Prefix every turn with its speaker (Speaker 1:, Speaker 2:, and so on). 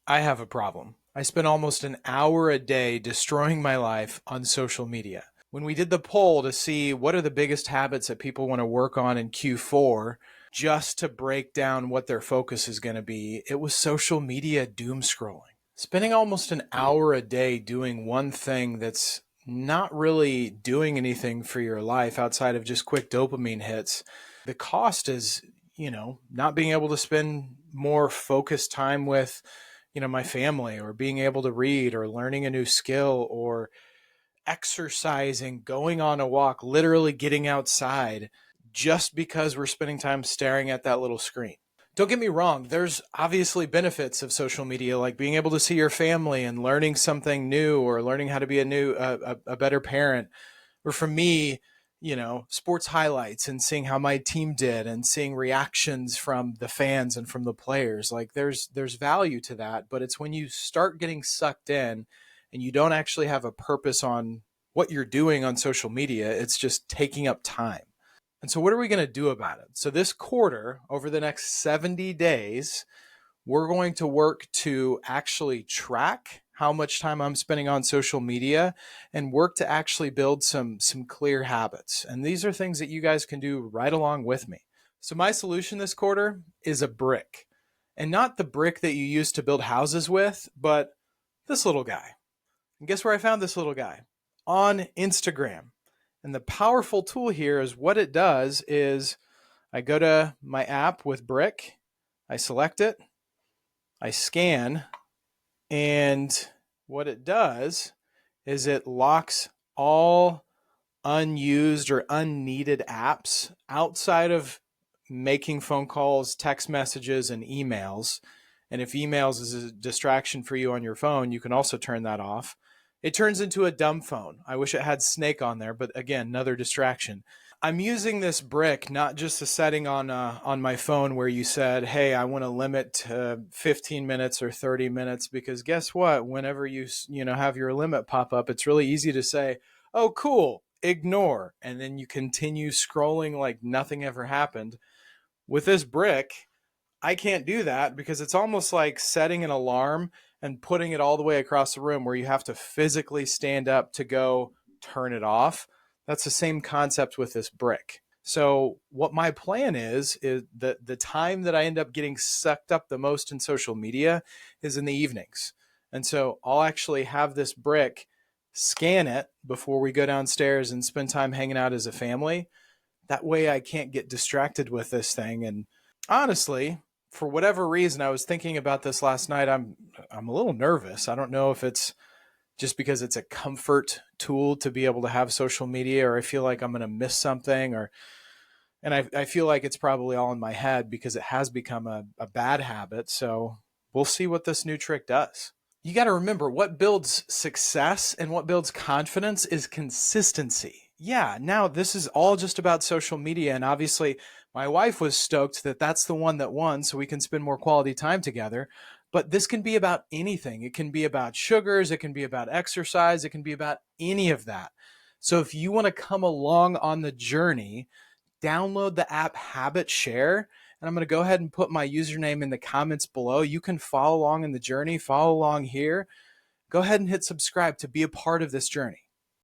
Speaker 1: I have a problem. I spend almost an hour a day destroying my life on social media. When we did the poll to see what are the biggest habits that people want to work on in Q4, just to break down what their focus is going to be, it was social media doom scrolling. Spending almost an hour a day doing one thing that's not really doing anything for your life outside of just quick dopamine hits. The cost is, not being able to spend more focused time with my family, or being able to read, or learning a new skill, or exercising, going on a walk, literally getting outside, just because we're spending time staring at that little screen. Don't get me wrong, there's obviously benefits of social media, like being able to see your family and learning something new, or learning how to be a better parent. Or for me, sports highlights and seeing how my team did and seeing reactions from the fans and from the players. Like there's value to that, but it's when you start getting sucked in and you don't actually have a purpose on what you're doing on social media, it's just taking up time. And so what are we going to do about it? So this quarter, over the next 70 days, we're going to work to actually track how much time I'm spending on social media and work to actually build some clear habits. And these are things that you guys can do right along with me. So my solution this quarter is a brick. And not the brick that you use to build houses with, but this little guy. And guess where I found this little guy? On Instagram. And the powerful tool here is, what it does is I go to my app with brick, I select it, I scan, and what it does is it locks all unused or unneeded apps outside of making phone calls, text messages, and emails. And if emails is a distraction for you on your phone, you can also turn that off. It turns into a dumb phone. I wish it had Snake on there, but again, another distraction. I'm using this brick, not just a setting on my phone where you said, "Hey, I want to limit to 15 minutes or 30 minutes," because guess what? Whenever you have your limit pop up, it's really easy to say, "Oh, cool, ignore," and then you continue scrolling like nothing ever happened. With this brick, I can't do that because it's almost like setting an alarm and putting it all the way across the room where you have to physically stand up to go turn it off. That's the same concept with this brick. So what my plan is that the time that I end up getting sucked up the most in social media is in the evenings. And so I'll actually have this brick, scan it before we go downstairs and spend time hanging out as a family. That way I can't get distracted with this thing. And honestly, for whatever reason, I was thinking about this last night. I'm a little nervous. I don't know if it's just because it's a comfort tool to be able to have social media, or I feel like I'm going to miss something, and I feel like it's probably all in my head because it has become a bad habit. So we'll see what this new trick does. You got to remember, what builds success and what builds confidence is consistency. Yeah, now this is all just about social media. And obviously, my wife was stoked that that's the one that won so we can spend more quality time together. But this can be about anything. It can be about sugars, it can be about exercise, it can be about any of that. So if you want to come along on the journey, download the app Habit Share. And I'm going to go ahead and put my username in the comments below. You can follow along in the journey, follow along here. Go ahead and hit subscribe to be a part of this journey.